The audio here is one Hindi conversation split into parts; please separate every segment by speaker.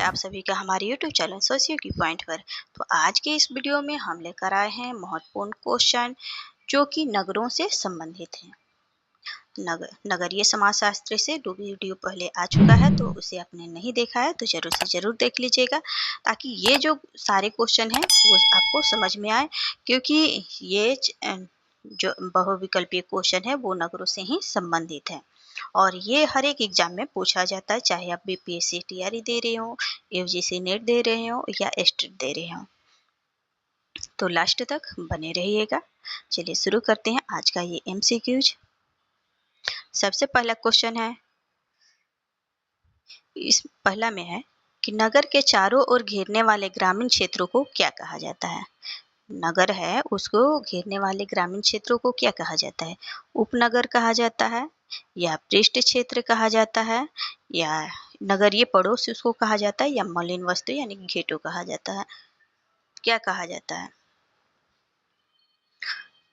Speaker 1: आप सभी का हमारे यूट्यूब चैनल सोशियो की पॉइंट पर। तो आज के इस वीडियो में हम लेकर आए हैं महत्वपूर्ण क्वेश्चन जो कि नगरों से संबंधित हैं। नगरीय समाजशास्त्र से वीडियो पहले आ चुका है, तो उसे आपने नहीं देखा है तो जरूर से जरूर देख लीजिएगा, ताकि ये जो सारे क्वेश्चन हैं वो आपको समझ में आए, क्योंकि ये जो बहुविकल्पीय क्वेश्चन है वो नगरों से ही संबंधित है और ये हर एक एग्जाम में पूछा जाता है, चाहे आप बीपीएससी टीआरई दे रहे हो, यूजीसी नेट दे रहे हो या एस्टेट दे रहे हो। तो लास्ट तक बने रहिएगा। चलिए शुरू करते हैं आज का ये एमसीक्यूज। सबसे पहला क्वेश्चन है, इस पहला में है कि नगर के चारों ओर घेरने वाले ग्रामीण क्षेत्रों को क्या कहा जाता है। नगर है, उसको घेरने वाले ग्रामीण क्षेत्रों को क्या कहा जाता है। उपनगर कहा जाता है, या पृष्ठ क्षेत्र कहा जाता है, या नगरीय पड़ोस उसको कहा जाता है, या मलिन वस्तु यानी घेटो कहा जाता है। क्या कहा जाता है?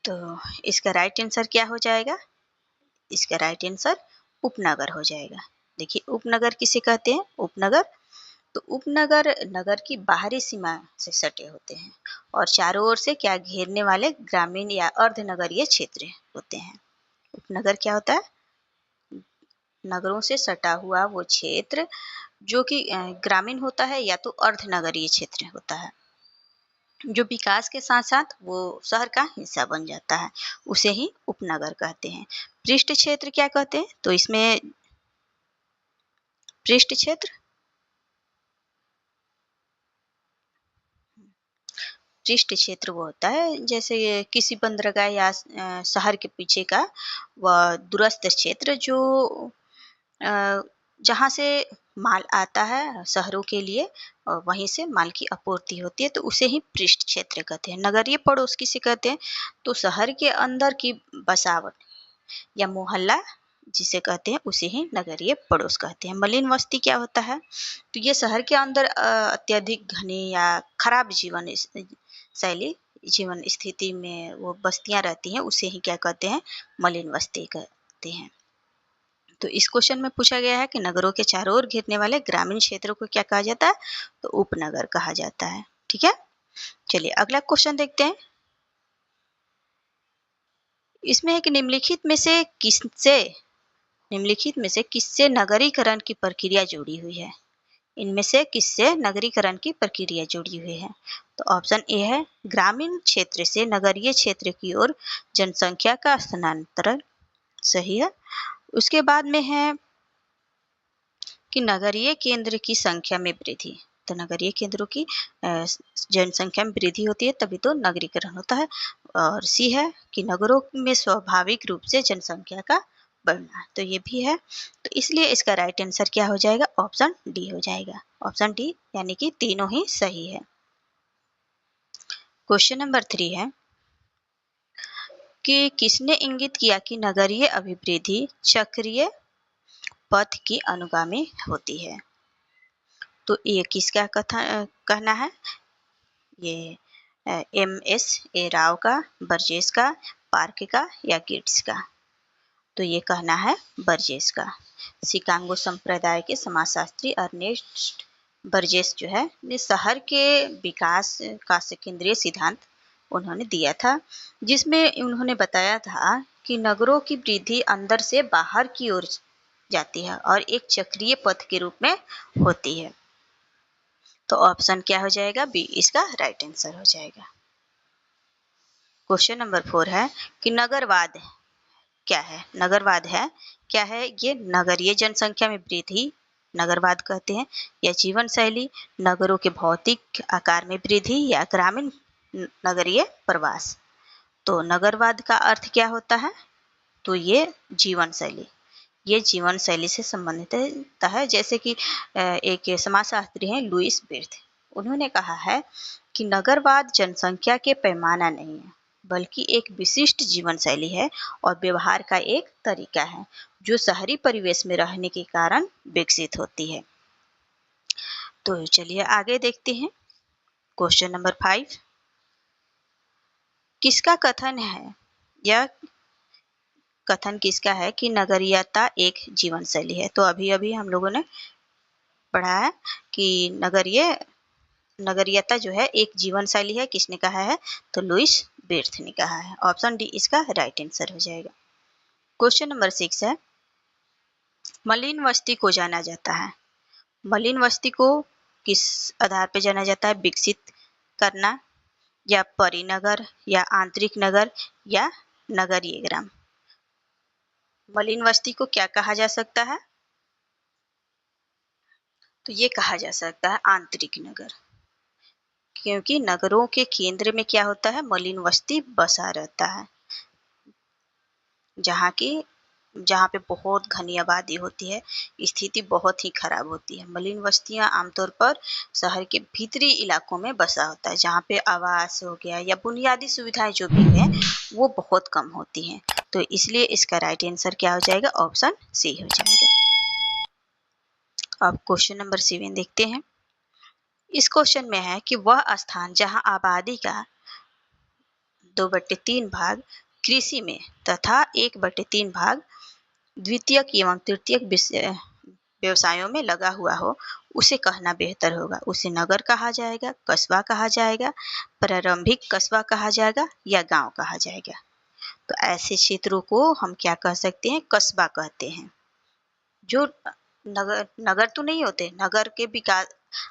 Speaker 1: तो इसका राइट आंसर क्या हो जाएगा? इसका राइट आंसर उपनगर हो जाएगा। देखिए, उपनगर किसे कहते हैं? उपनगर, तो उपनगर नगर की बाहरी सीमा से सटे होते हैं और चारों ओर से क्या घेरने वाले ग्रामीण या अर्धनगरीय क्षेत्र होते हैं। उपनगर क्या होता है? नगरों से सटा हुआ वो क्षेत्र जो कि ग्रामीण होता है या तो अर्धनगरीय क्षेत्र होता है, जो विकास के साथ साथ वो शहर का हिस्सा बन जाता है, उसे ही उपनगर कहते हैं। पृष्ठ क्षेत्र क्या कहते हैं? तो इसमें पृष्ठ क्षेत्र, पृष्ठ क्षेत्र वो होता है जैसे किसी बंदरगाह या शहर के पीछे का वह दूरस्थ क्षेत्र जो जहाँ से माल आता है शहरों के लिए और वहीं से माल की आपूर्ति होती है, तो उसे ही पृष्ठ क्षेत्र कहते हैं। नगरीय पड़ोस किसे कहते हैं? तो शहर के अंदर की बसावट या मोहल्ला जिसे कहते हैं उसे ही नगरीय पड़ोस कहते हैं। मलिन वस्ती क्या होता है? तो ये शहर के अंदर अत्यधिक घनी या खराब शैली जीवन स्थिति में वो बस्तियां रहती हैं, उसे ही क्या कहते हैं? मलिन वस्ती कहते हैं। तो इस क्वेश्चन में पूछा गया है कि नगरों के चारों ओर घिरने वाले ग्रामीण क्षेत्रों को क्या कहा जाता है? तो उपनगर कहा जाता है। ठीक है, चलिए अगला क्वेश्चन देखते हैं। इसमें है कि निम्नलिखित में से किससे नगरीकरण की प्रक्रिया जुड़ी हुई है। इनमें से किससे नगरीकरण की प्रक्रिया जुड़ी हुई है? तो ऑप्शन ए है ग्रामीण क्षेत्र से नगरीय क्षेत्र की ओर जनसंख्या का स्थानांतरण, सही है। उसके बाद में है कि नगरीय केंद्र की संख्या में वृद्धि, तो नगरीय केंद्रों की जनसंख्या में वृद्धि होती है तभी तो नगरीकरण होता है। और सी है कि नगरों में स्वाभाविक रूप से जनसंख्या का बढ़ना, तो ये भी है। तो इसलिए इसका राइट आंसर क्या हो जाएगा? ऑप्शन डी हो जाएगा। ऑप्शन डी यानी कि तीनों ही सही है। क्वेश्चन नंबर 3 है कि किसने इंगित किया कि नगरीय अभिवृद्धि चक्रीय पथ की अनुगामी होती है। तो ये किसका कहना है? ये एम.एस. ए राव का, बर्जेस का, पार्क का या गिट्स का? तो ये कहना है बर्जेस का। शिकागो संप्रदाय के समाजशास्त्री अर्नेस्ट बर्जेस जो है, ये शहर के विकास का केंद्रीय सिद्धांत उन्होंने दिया था, जिसमें उन्होंने बताया था कि नगरों की वृद्धि अंदर से बाहर की ओर जाती है और एक चक्रीय पथ के रूप में होती है। तो ऑप्शन क्या हो जाएगा? बी इसका राइट आंसर हो जाएगा। क्वेश्चन नंबर 4 है कि नगरवाद क्या है? नगरवाद है क्या है? ये नगरीय जनसंख्या में वृद्धि नगरवाद कहते हैं, या जीवन शैली, नगरों के भौतिक आकार में वृद्धि, या ग्रामीण नगरीय प्रवास। तो नगरवाद का अर्थ क्या होता है? तो ये जीवन शैली, ये जीवन शैली से संबंधित है। जैसे कि एक समाजशास्त्री हैं लुईस बिर्थ, उन्होंने कहा है कि नगरवाद जनसंख्या के पैमाना नहीं है, बल्कि एक विशिष्ट जीवन शैली है और व्यवहार का एक तरीका है जो शहरी परिवेश में रहने के कारण विकसित होती है। तो चलिए आगे देखते हैं। क्वेश्चन नंबर 5 किसका कथन है? यह कथन किसका है कि नगरीयता एक जीवन शैली है? तो अभी अभी हम लोगों ने पढ़ा है कि नगरीयता जो है एक जीवन शैली है। किसने कहा है? तो लुईस बेर्थ ने कहा है। ऑप्शन डी इसका राइट आंसर हो जाएगा। क्वेश्चन नंबर 6 है, मलिन वस्ती को जाना जाता है। मलिन वस्ती को किस आधार पर जाना जाता है? विकसित करना, या परिनगर, या आंतरिक नगर, या नगरीय ग्राम। मलिन वस्ती को क्या कहा जा सकता है? तो ये कहा जा सकता है आंतरिक नगर, क्योंकि नगरों के केंद्र में क्या होता है? मलिन वस्ती बसा रहता है, जहाँ पे बहुत घनी आबादी होती है, स्थिति बहुत ही खराब होती है। मलिन बस्तियां आमतौर पर शहर के भीतरी इलाकों में बसा होता है, जहाँ पे आवास हो गया या बुनियादी सुविधाएं जो भी है वो बहुत कम होती हैं। तो इसलिए इसका राइट आंसर क्या हो जाएगा? ऑप्शन सी हो जाएगा। अब क्वेश्चन नंबर 7 देखते हैं। इस क्वेश्चन में है कि वह स्थान जहाँ आबादी का 2/3 भाग कृषि में तथा 1/3 भाग द्वितीयक एवं तृतीयक व्यवसायों में लगा हुआ हो, उसे कहना बेहतर होगा। उसे नगर कहा जाएगा, कस्बा कहा जाएगा, प्रारंभिक कस्बा कहा जाएगा, या गांव कहा जाएगा। तो ऐसे क्षेत्रों को हम क्या कह सकते हैं? कस्बा कहते हैं। जो नगर तो नहीं होते, नगर के विकास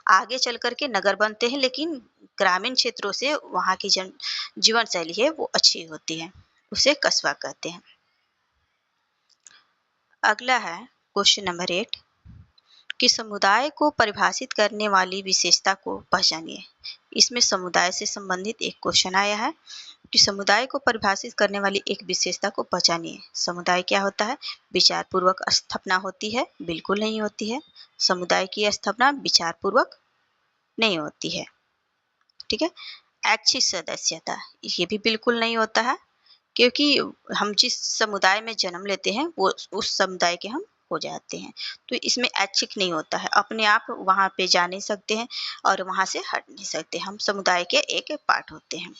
Speaker 1: आगे चल करके नगर बनते हैं, लेकिन ग्रामीण क्षेत्रों से वहाँ की जीवन शैली है वो अच्छी होती है, उसे कस्बा कहते हैं। अगला है क्वेश्चन नंबर 8 कि समुदाय को परिभाषित करने वाली विशेषता को पहचानिए। इसमें समुदाय से संबंधित एक क्वेश्चन आया है कि समुदाय को परिभाषित करने वाली एक विशेषता को पहचानिए। समुदाय क्या होता है? विचार पूर्वक स्थापना होती है? बिल्कुल नहीं होती है। समुदाय की स्थापना विचार पूर्वक नहीं होती है। ठीक है। ऐच्छिक सदस्यता, ये भी बिल्कुल नहीं होता है, क्योंकि हम जिस समुदाय में जन्म लेते हैं वो उस समुदाय के हम हो जाते हैं। तो इसमें ऐच्छिक नहीं होता है, अपने आप वहाँ पे जा नहीं सकते हैं और वहाँ से हट नहीं सकते, हम समुदाय के एक पार्ट होते हैं।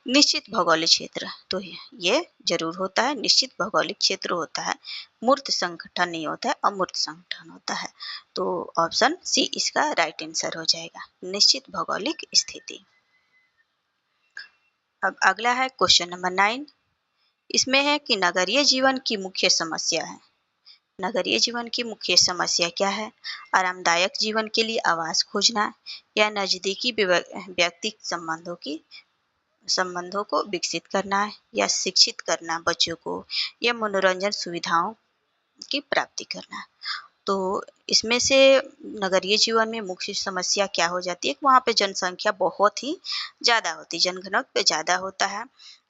Speaker 1: निश्चित भौगोलिक क्षेत्र, तो ये जरूर होता है, निश्चित भौगोलिक क्षेत्र होता है। मूर्त संगठन नहीं होता है, अमूर्त संगठन होता है। तो ऑप्शन सी इसका राइट आंसर हो जाएगा, निश्चित भौगोलिक स्थिति। अब अगला है क्वेश्चन नंबर 9। इसमें है कि नगरीय जीवन की मुख्य समस्या है। नगरीय जीवन की मुख्य समस्या क्या है? आरामदायक जीवन के लिए आवास खोजना, या नजदीकी व्यक्ति संबंधों को विकसित करना, या शिक्षित करना बच्चों को, या मनोरंजन सुविधाओं की प्राप्ति करना। तो इसमें से नगरीय जीवन में मुख्य समस्या क्या हो जाती है? वहाँ पे जनसंख्या बहुत ही ज़्यादा होती है, जनघनत्व ज़्यादा होता है,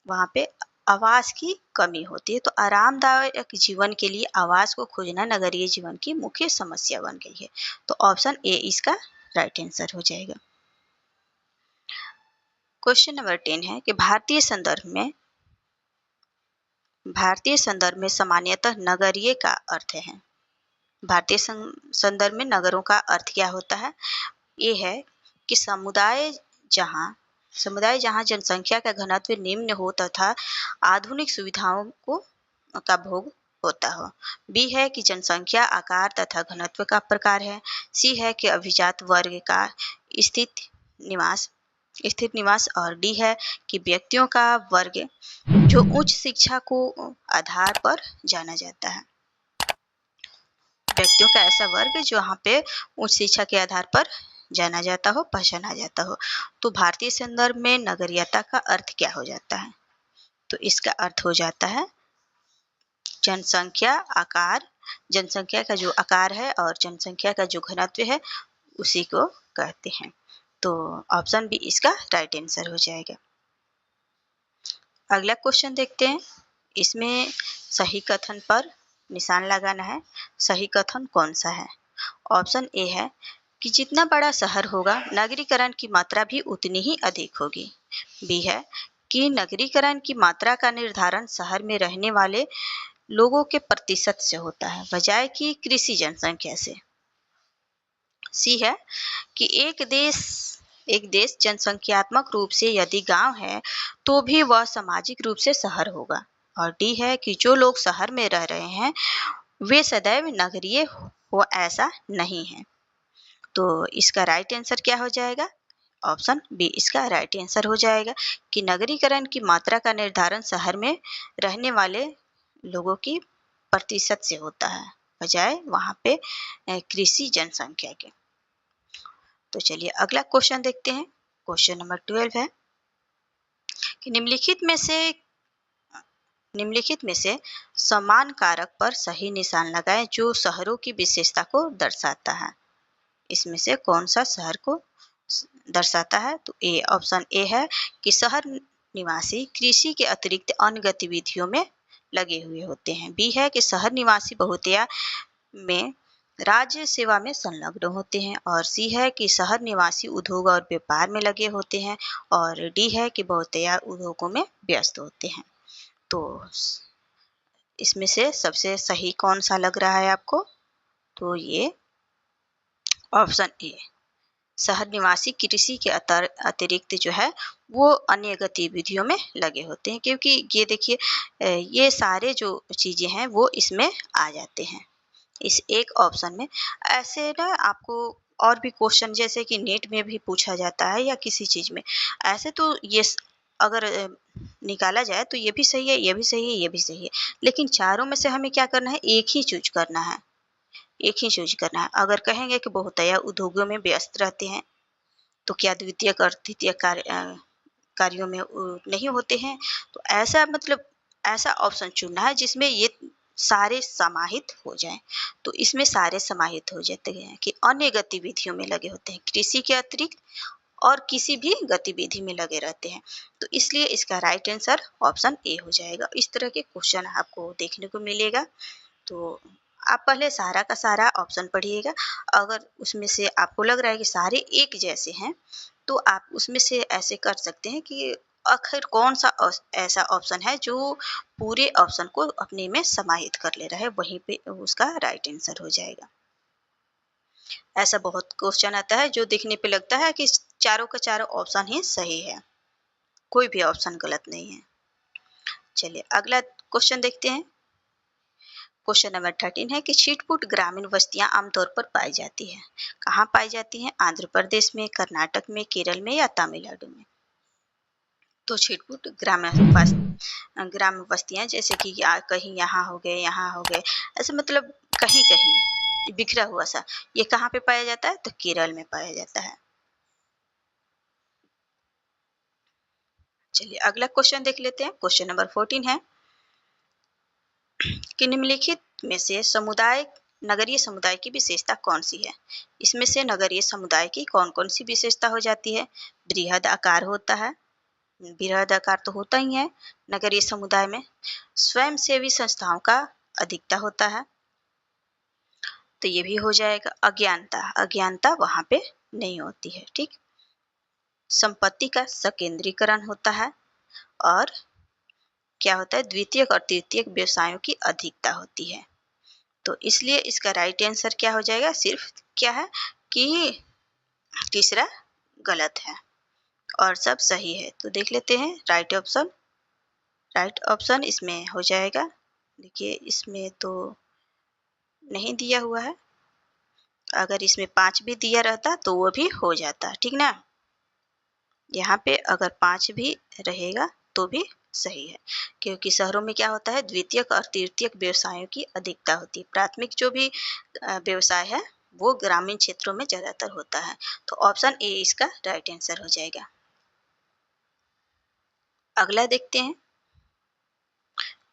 Speaker 1: वहाँ पे आवास की कमी होती है। तो आरामदायक जीवन के लिए आवास को खोजना नगरीय जीवन की मुख्य समस्या बन गई है। तो ऑप्शन ए इसका राइट आंसर हो जाएगा। क्वेश्चन नंबर 10 है कि भारतीय संदर्भ में सामान्यतः नगरीय का अर्थ है। भारतीय संदर्भ में नगरों का अर्थ क्या होता है? ये है कि समुदाय जहाँ जनसंख्या का घनत्व निम्न हो तथा आधुनिक सुविधाओं का भोग होता हो। बी है कि जनसंख्या आकार तथा घनत्व का प्रकार है। सी है कि अभिजात वर्ग का स्थित निवास, और डी है कि व्यक्तियों का वर्ग जो उच्च शिक्षा को आधार पर जाना जाता है। व्यक्तियों का ऐसा वर्ग जो यहाँ पे उच्च शिक्षा के आधार पर जाना जाता हो, पहचाना जाता हो। तो भारतीय संदर्भ में नगरीयता का अर्थ क्या हो जाता है? तो इसका अर्थ हो जाता है जनसंख्या का जो आकार है और जनसंख्या का जो घनत्व है उसी को कहते हैं। तो ऑप्शन बी इसका राइट आंसर हो जाएगा। अगला क्वेश्चन देखते हैं। इसमें सही कथन पर निशान लगाना है। सही कथन कौन सा है? ऑप्शन ए है कि जितना बड़ा शहर होगा नगरीकरण की मात्रा भी उतनी ही अधिक होगी। बी है कि नगरीकरण की मात्रा का निर्धारण शहर में रहने वाले लोगों के प्रतिशत से होता है, बजाय कि कृषि जनसंख्या से। सी है कि एक देश जनसंख्यात्मक रूप से यदि गांव है तो भी वह सामाजिक रूप से शहर होगा। और डी है कि जो लोग शहर में रह रहे हैं वे सदैव नगरीय हो, ऐसा नहीं है। तो इसका राइट आंसर क्या हो जाएगा? ऑप्शन बी इसका राइट आंसर हो जाएगा कि नगरीकरण की मात्रा का निर्धारण शहर में रहने वाले लोगों की प्रतिशत से होता है, बजाय वहाँ पे कृषि जनसंख्या के। तो चलिए अगला क्वेश्चन देखते हैं। क्वेश्चन नंबर 12 है कि निम्नलिखित में से समान कारक पर सही निशान लगाएं जो शहरों की विशेषता को दर्शाता है। इसमें से कौन सा शहर को दर्शाता है? तो ए ऑप्शन ए है कि शहर निवासी कृषि के अतिरिक्त अन्य गतिविधियों में लगे हुए होते हैं। बी है कि शहर निवासी बहुतया में राज्य सेवा में संलग्न होते हैं। और सी है कि शहर निवासी उद्योग और व्यापार में लगे होते हैं। और डी है कि बहुतया उद्योगों में व्यस्त होते हैं। तो इसमें से सबसे सही कौन सा लग रहा है आपको? तो ये ऑप्शन ए शहर निवासी कृषि के अतिरिक्त जो है वो अन्य गतिविधियों में लगे होते हैं, क्योंकि ये देखिए ये सारे जो चीज़ें हैं वो इसमें आ जाते हैं इस एक ऑप्शन में। ऐसे ना आपको और भी क्वेश्चन जैसे कि नेट में भी पूछा जाता है या किसी चीज़ में, ऐसे तो ये अगर निकाला जाए तो ये भी सही है, ये भी सही है, ये भी सही है, लेकिन चारों में से हमें क्या करना है? एक ही चूज करना है, एक ही चूज करना है। अगर कहेंगे कि बहुतया उद्योगों में व्यस्त रहते हैं तो क्या द्वितीयक और तृतीयक कार्यों में नहीं होते हैं? तो ऐसा मतलब ऐसा ऑप्शन चुनना है जिसमें ये सारे समाहित हो जाएं। तो इसमें सारे समाहित हो जाते हैं कि अन्य गतिविधियों में लगे होते हैं, कृषि के अतिरिक्त और किसी भी गतिविधि में लगे रहते हैं। तो इसलिए इसका राइट आंसर ऑप्शन ए हो जाएगा। इस तरह के क्वेश्चन आपको देखने को मिलेगा। तो आप पहले सारा का सारा ऑप्शन पढ़िएगा। अगर उसमें से आपको लग रहा है कि सारे एक जैसे हैं तो आप उसमें से ऐसे कर सकते हैं कि आखिर कौन सा ऐसा ऑप्शन है जो पूरे ऑप्शन को अपने में समाहित कर ले रहा है, वहीं पे उसका राइट आंसर हो जाएगा। ऐसा बहुत क्वेश्चन आता है जो देखने पे लगता है कि चारों का चारों ऑप्शन ही सही है, कोई भी ऑप्शन गलत नहीं है। चलिए अगला क्वेश्चन देखते हैं। क्वेश्चन नंबर 13 है कि छिटपुट ग्रामीण बस्तियां आमतौर पर पाई जाती है। कहाँ पाई जाती हैं? आंध्र प्रदेश में, कर्नाटक में, केरल में या तमिलनाडु में? तो छिटपुट ग्राम बस्तियां जैसे कि कहीं यहाँ हो गए, यहाँ हो गए, ऐसे मतलब कहीं कहीं बिखरा हुआ सा, ये कहाँ पे पाया जाता है? तो केरल में पाया जाता है। चलिए अगला क्वेश्चन देख लेते हैं। क्वेश्चन नंबर 14 है कि निम्नलिखित में से नगरीय समुदाय की विशेषता कौन सी है? इसमें से नगरीय समुदाय की कौन कौन सी विशेषता हो जाती है? बृहद आकार होता है, बृहद आकार तो होता ही है नगरीय समुदाय में। स्वयंसेवी संस्थाओं का अधिकता होता है, तो ये भी हो जाएगा। अज्ञानता वहां पे नहीं होती है, ठीक। संपत्ति का संकेंद्रीकरण होता है और क्या होता है? द्वितीयक और तृतीयक व्यवसायों की अधिकता होती है। तो इसलिए इसका राइट आंसर क्या हो जाएगा? सिर्फ क्या है कि तीसरा गलत है और सब सही है। तो देख लेते हैं राइट ऑप्शन इसमें हो जाएगा। देखिए इसमें तो नहीं दिया हुआ है, अगर इसमें 5 भी दिया रहता तो वो भी हो जाता, ठीक ना। यहाँ पे अगर 5 भी रहेगा तो भी सही है, क्योंकि शहरों में क्या होता है? द्वितीयक और तृतीयक व्यवसायों की अधिकता होती है। प्राथमिक जो भी व्यवसाय है वो ग्रामीण क्षेत्रों में ज्यादातर होता है। तो ऑप्शन ए इसका राइट आंसर हो जाएगा। अगला देखते हैं।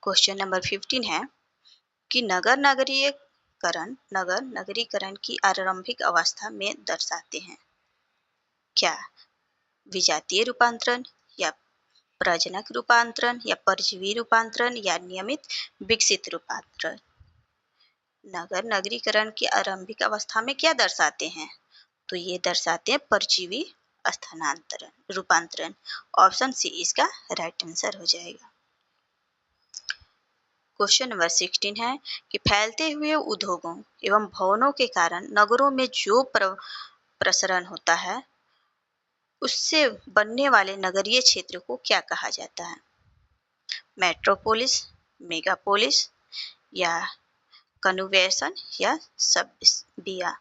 Speaker 1: क्वेश्चन नंबर 15 है कि नगर नगरीकरण की आरंभिक अवस्था में दर्शाते हैं। क्या विजातीय रूपांतरण या प्रजनक रूपांतरण या परजीवी रूपांतरण या नियमित विकसित रूपांतरण? नगर नगरीकरण की आरंभिक अवस्था में क्या दर्शाते हैं? तो ये दर्शाते हैं परजीवी स्थानांतरण रूपांतरण। ऑप्शन सी इसका राइट आंसर हो जाएगा। क्वेश्चन नंबर 16 है कि फैलते हुए उद्योगों एवं भवनों के कारण नगरों में जो प्रसरण होता है उससे बनने वाले नगरीय क्षेत्र को क्या कहा जाता है? मेट्रोपोलिस, मेगापोलिस या कन्वर्जेंस या सबबिया?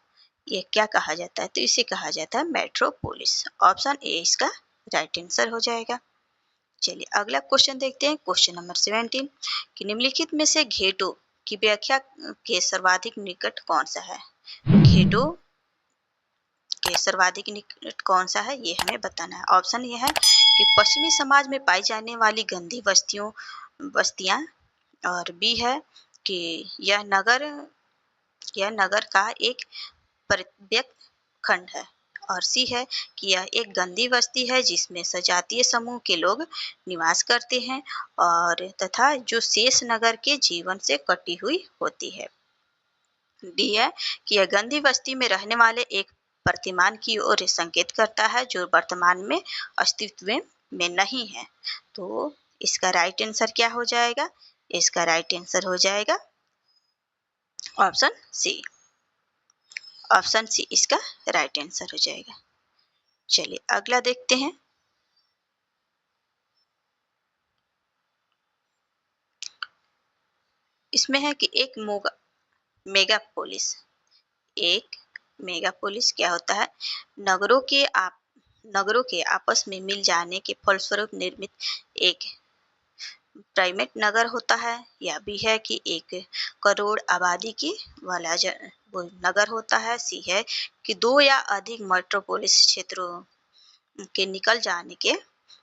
Speaker 1: ये क्या कहा जाता है? तो इसे कहा जाता है मेट्रोपोलिस। ऑप्शन ए इसका राइट आंसर हो जाएगा। चलिए अगला क्वेश्चन देखते हैं, क्वेश्चन नंबर 17 कि निम्नलिखित में से घेटो की व्याख्या के सर्वाधिक निकट कौन सा है? घेटो के सर्वाधिक निकट कौन सा है, ये हमें बताना है। ऑप्शन ये है कि पश्चिमी समाज में पाई जाने वाली गंदी बस्तियां, और बी है कि यह नगर का एक प्रत्यक्ष खंड है, और सी है कि यह एक गंदी बस्ती है जिसमें सजातीय समूह के लोग निवास करते हैं और तथा जो शेष नगर के जीवन से कटी हुई होती है। डी है कि यह गंदी बस्ती में रहने वाले एक प्रतिमान की ओर संकेत करता है जो वर्तमान में अस्तित्व में नहीं है। तो इसका राइट आंसर क्या हो जाएगा? इसका राइट आंसर हो जाएगा ऑप्शन सी। ऑप्शन सी इसका राइट आंसर हो जाएगा। चलिए अगला देखते हैं, इसमें है कि एक मेगापोलिस एक मेगापोलिस क्या होता है? नगरों के आपस में मिल जाने के फलस्वरूप निर्मित एक प्राइमेट नगर होता है। यह भी है कि 1 करोड़ आबादी की वाला वो नगर होता है। सी है कि 2 या अधिक मेट्रोपोलिस क्षेत्रों के निकल जाने के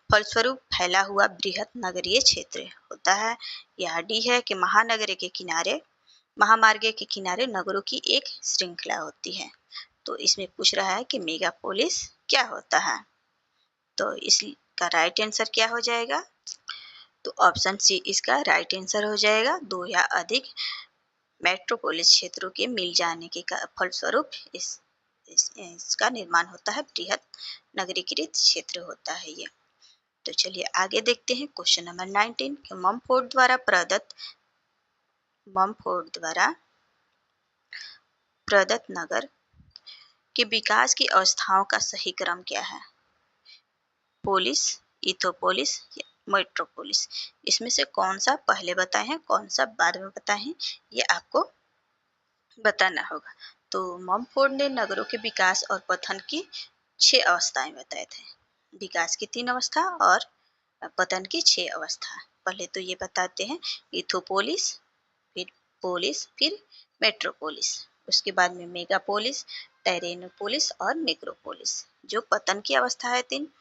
Speaker 1: फलस्वरूप फैला हुआ बृहत नगरीय क्षेत्र होता है। या डी है कि महामार्ग के किनारे नगरों की एक श्रृंखला होती है। तो इसमें पूछ रहा है कि मेगापोलिस क्या होता है, तो इसका राइट आंसर क्या हो जाएगा? तो ऑप्शन सी इसका राइट आंसर हो जाएगा। 2 या अधिक मेट्रोपोलिस क्षेत्रों के मिल जाने के फलस्वरूप इसका निर्माण होता है, बृहद नगरीकृत क्षेत्र होता है ये। तो चलिए आगे देखते हैं, क्वेश्चन नंबर 19 कि ममफोर्ड द्वारा प्रदत्त नगर के विकास की अवस्थाओं का सही क्रम क्या है? पोलिस, इथोपोलिस या मेट्रोपोलिस, इसमें से कौन सा पहले बताए हैं, कौन सा बाद में बताए हैं, ये आपको बताना होगा। तो ममफोर्ड ने नगरों के विकास और पतन की 6 अवस्थाएं बताए थे। विकास की 3 अवस्था और पतन की 6 अवस्था। पहले तो ये बताते हैं इथोपोलिस, फिर पोलिस, फिर मेट्रोपोलिस, उसके बाद में मेगापोलिस, टेरेनोपोलिस और नेक्रोपोलिस। जो पतन की अवस्था है 3,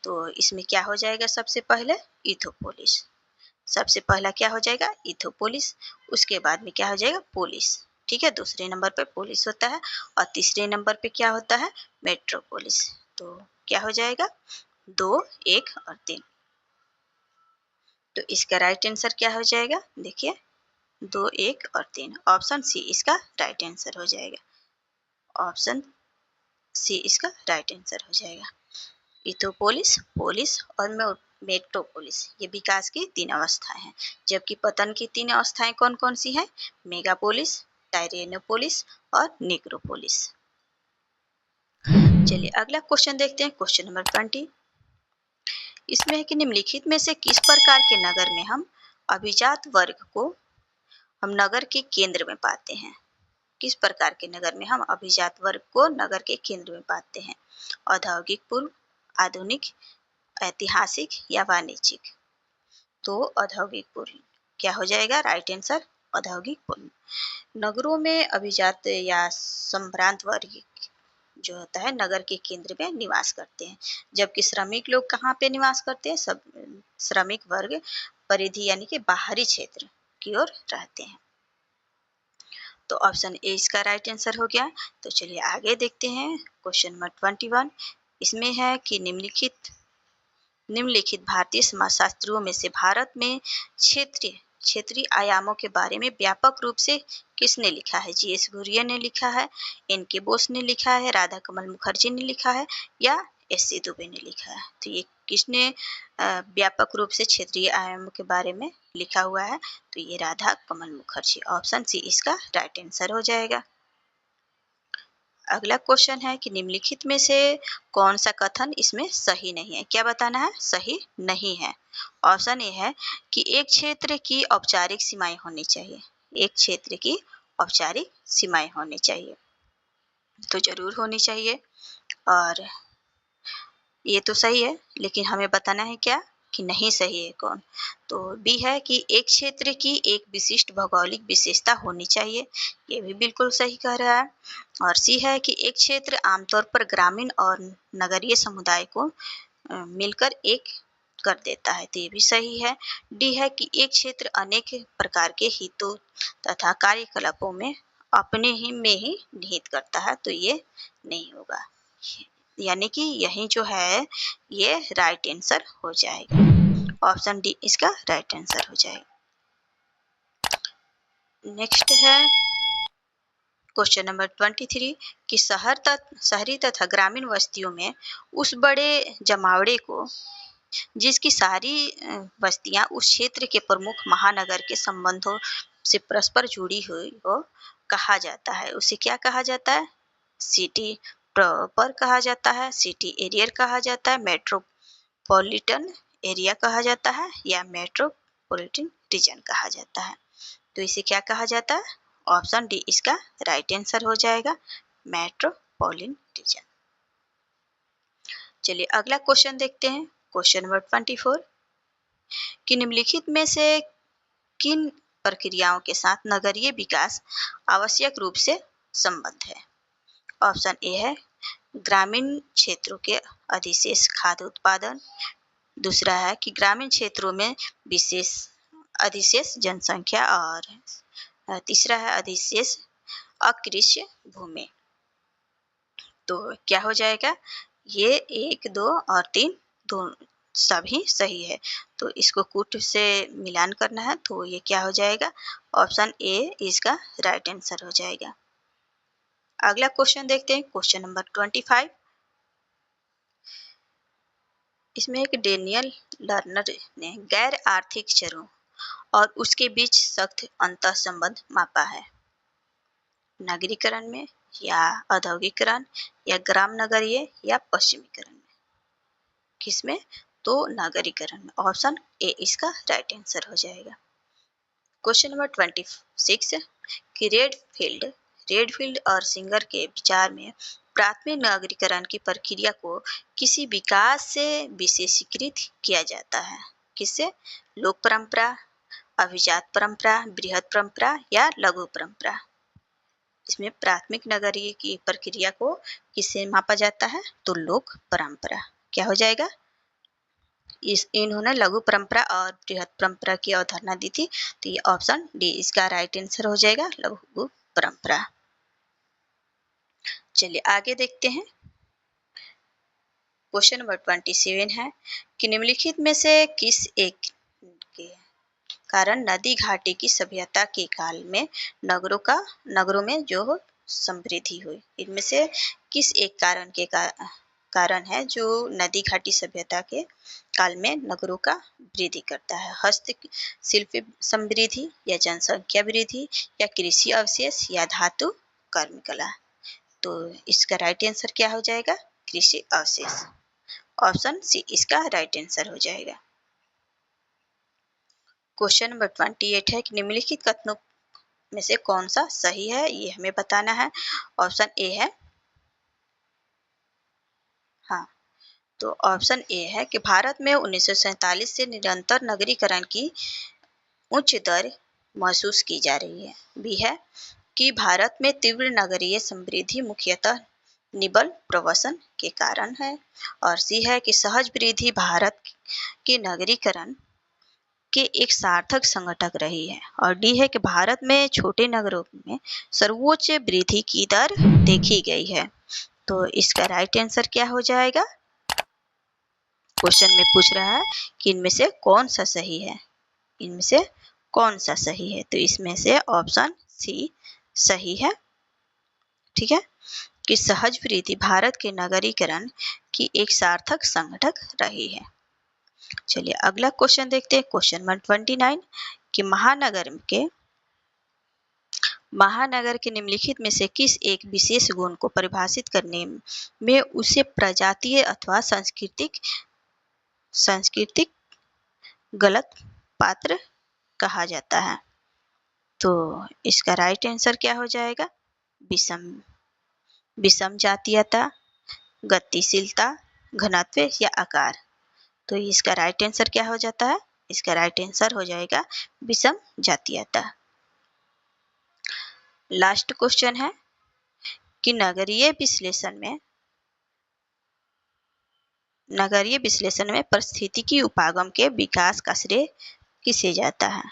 Speaker 1: तो इसमें क्या हो जाएगा? सबसे पहले इथोपोलिस, सबसे पहला क्या हो जाएगा? इथोपोलिस। उसके बाद में क्या हो जाएगा? पोलिस। ठीक है, दूसरे नंबर पे पोलिस होता है और तीसरे नंबर पे क्या होता है? मेट्रोपोलिस। तो क्या हो जाएगा? 2, 1 और 3। तो इसका राइट आंसर क्या हो जाएगा? देखिए 2, 1 और 3, ऑप्शन सी इसका राइट आंसर हो जाएगा। ऑप्शन सी इसका राइट आंसर हो जाएगा। इथोपोलिस, पोलिस और मेट्रोपोलिस, ये विकास की 3 अवस्थाएं हैं, जबकि पतन की 3 अवस्थाएं कौन कौन सी हैं? मेगापोलिस, टायरेनोपोलिस और नेक्रोपोलिस। चलिए अगला क्वेश्चन देखते हैं, क्वेश्चन नंबर 20। इसमें है कि निम्नलिखित में से किस प्रकार के नगर में हम अभिजात वर्ग को हम नगर के केंद्र में पाते हैं? किस प्रकार के नगर में हम अभिजात वर्ग को नगर के केंद्र में पाते हैं? औद्योगिक पूर्व, आधुनिक, ऐतिहासिक या वाणिज्यिक? तो औद्योगिक पूर्व क्या हो जाएगा? राइट आंसर औद्योगिक पूर्व। नगरों में अभिजात या संभ्रांत वर्ग जो होता है नगर के केंद्र में निवास करते हैं, जबकि श्रमिक लोग कहाँ पे निवास करते हैं? सब श्रमिक वर्ग परिधि यानी कि बाहरी क्षेत्र की ओर रहते हैं। तो ऑप्शन ए इसका राइट आंसर हो गया। तो चलिए आगे देखते हैं, क्वेश्चन नंबर 21। इसमें है कि निम्नलिखित भारतीय समाजशास्त्रियों में से भारत में क्षेत्रीय आयामों के बारे में व्यापक रूप से किसने लिखा है? जी.एस. घुरियर ने लिखा है, एन.के. बोस ने लिखा है, राधा कमल मुखर्जी ने लिखा है या एस.सी. दुबे ने लिखा है? तो ये किसने व्यापक रूप से क्षेत्रीय आयामों के बारे में लिखा हुआ है? तो ये राधा कमल मुखर्जी। ऑप्शन सी इसका राइट आंसर हो जाएगा। अगला क्वेश्चन है कि निम्नलिखित में से कौन सा कथन इसमें सही नहीं है? क्या बताना है? सही नहीं है। ऑप्शन ए है कि एक क्षेत्र की औपचारिक सीमाएं होनी चाहिए। एक क्षेत्र की औपचारिक सीमाएं होनी चाहिए। तो ज़रूर होनी चाहिए। और ये तो सही है, लेकिन हमें बताना है क्या कि नहीं सही है कौन। तो बी है कि एक क्षेत्र की एक विशिष्ट भौगोलिक विशेषता होनी चाहिए, ये भी बिल्कुल सही कह रहा है। और सी है कि एक क्षेत्र आमतौर पर ग्रामीण और नगरीय समुदाय को मिलकर एक कर देता है, तो ये भी सही है। डी है कि एक क्षेत्र अनेक प्रकार के हितों तथा कार्यकलापों में अपने ही में ही निहित करता है, तो ये नहीं होगा। यानी कि यही जो है ये राइट आंसर हो जाएगा। ऑप्शन डी इसका राइट आंसर हो जाएगा। नेक्स्ट है क्वेश्चन नंबर 23 कि शहरी तथा ग्रामीण बस्तियों में उस बड़े जमावड़े को जिसकी सारी बस्तियां उस क्षेत्र के प्रमुख महानगर के संबंधों से परस्पर जुड़ी हुई हो कहा जाता है, उसे क्या कहा जाता है? सिटी प्रॉपर कहा जाता है, सिटी एरिया कहा जाता है, मेट्रोपॉलिटन एरिया कहा जाता है, या मेट्रोपॉलिटन रीजन कहा जाता है। तो इसे क्या कहा जाता है? ऑप्शन डी इसका राइट आंसर हो जाएगा, मेट्रोपॉलिटन रीजन। चलिए अगला क्वेश्चन देखते हैं, क्वेश्चन नंबर 24 कि निम्नलिखित में से किन प्रक्रियाओं के साथ नगरीय विकास आवश्यक रूप से संबद्ध है? ऑप्शन ए है ग्रामीण क्षेत्रों के अधिशेष खाद्य उत्पादन, दूसरा है कि ग्रामीण क्षेत्रों में विशेष अधिशेष जनसंख्या, और तीसरा है अधिशेष अकृषि भूमि। तो क्या हो जाएगा? ये 1, 2 और 3 दोनों सभी सही है, तो इसको कूट से मिलान करना है, तो ये क्या हो जाएगा? ऑप्शन ए इसका राइट आंसर हो जाएगा। अगला क्वेश्चन देखते हैं, क्वेश्चन नंबर 25। इसमें एक डेनियल लर्नर ने गैर आर्थिक चरों और उसके बीच सख्त अंतर संबंध मापा है, नगरीकरण में या औद्योगिकरण या ग्राम नगरीय या पश्चिमीकरण में। किसमें? तो नगरीकरण में। ऑप्शन ए इसका राइट आंसर हो जाएगा। क्वेश्चन नंबर 26 कि रेडफील्ड और सिंगर के विचार में प्राथमिक नगरीकरण की प्रक्रिया को किसी विकास से विशेषीकृत किया जाता है। किससे? लोक परंपरा, अभिजात परंपरा, बृहद परंपरा या लघु परंपरा। इसमें प्राथमिक नगरीय की प्रक्रिया को किससे मापा जाता है? तो लोक परंपरा। क्या हो जाएगा? इन्होंने लघु परंपरा और बृहद परंपरा की अवधारणा दी थी, तो ये ऑप्शन डी इसका राइट आंसर हो जाएगा, लघु परंपरा। चलिए आगे देखते हैं, क्वेश्चन नंबर 27 है कि निम्नलिखित में से किस एक के कारण नदी घाटी की सभ्यता के काल में नगरों में जो समृद्धि हुई, इनमें से किस एक कारण है जो नदी घाटी सभ्यता के काल में नगरों का वृद्धि करता है? हस्तशिल्प समृद्धि या जनसंख्या वृद्धि या कृषि अवशेष या धातु कर्मकला। तो इसका राइट आंसर क्या हो जाएगा? कृषि अवशेष। ऑप्शन सी इसका राइट आंसर हो जाएगा। क्वेश्चन नंबर 28 है कि निम्नलिखित कथनों में से कौन सा सही है, ये हमें बताना है। ऑप्शन ए है, हाँ, तो ऑप्शन ए है कि भारत में 1947 से निरंतर नगरीकरण की उच्च दर महसूस की जा रही है। बी है कि भारत में तीव्र नगरीय समृद्धि मुख्यतः निबल प्रवसन के कारण है, और सी है कि सहज वृद्धि भारत के नगरीकरण के एक सार्थक संगठक रही है, और डी है कि भारत में छोटे नगरों में सर्वोच्च वृद्धि की दर देखी गई है। तो इसका राइट आंसर क्या हो जाएगा? क्वेश्चन में पूछ रहा है कि इनमें से कौन सा सही है, इनमें से कौन सा सही है? तो इसमें से ऑप्शन सी सही है। ठीक है, कि सहज वृद्धि भारत के नगरीकरण की एक सार्थक संगठक रही है। चलिए अगला क्वेश्चन देखते हैं, क्वेश्चन नंबर 29 कि महानगर के निम्नलिखित में से किस एक विशेष गुण को परिभाषित करने में उसे प्रजातीय अथवा सांस्कृतिक गलत पात्र कहा जाता है? तो इसका राइट आंसर क्या हो जाएगा? विषम विषम जातीयता, गतिशीलता, घनत्व या आकार। तो इसका राइट आंसर क्या हो जाता है? इसका राइट आंसर हो जाएगा विषम जातीयता। लास्ट क्वेश्चन है कि नगरीय विश्लेषण में पारिस्थितिकी उपागम के विकास का श्रेय किसे जाता है?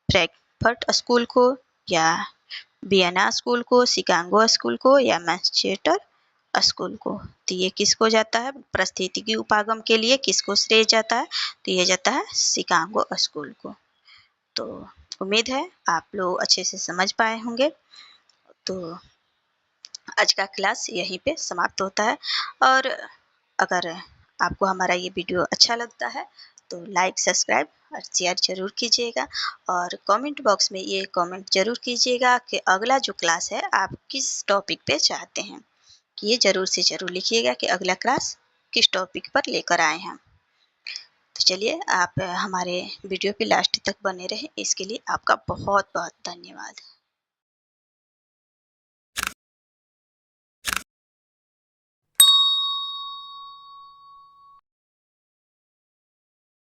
Speaker 1: फ्रैंकफर्ट स्कूल को, या वियना स्कूल को, शिकागो स्कूल को, या मैनचेस्टर स्कूल को? तो ये किसको जाता है? पारिस्थितिकी उपागम के लिए किसको श्रेय जाता है? तो ये जाता है शिकागो स्कूल को। तो उम्मीद है आप लोग अच्छे से समझ पाए होंगे। तो आज का क्लास यहीं पे समाप्त होता है। और अगर आपको हमारा ये वीडियो अच्छा लगता है तो लाइक, सब्सक्राइब और शेयर जरूर कीजिएगा। और कमेंट बॉक्स में ये कमेंट जरूर कीजिएगा कि अगला जो क्लास है आप किस टॉपिक पे चाहते हैं। कि ये जरूर से जरूर लिखिएगा कि अगला क्लास किस टॉपिक पर लेकर आए हैं। तो चलिए, आप हमारे वीडियो पे लास्ट तक बने रहें, इसके लिए आपका बहुत बहुत धन्यवाद।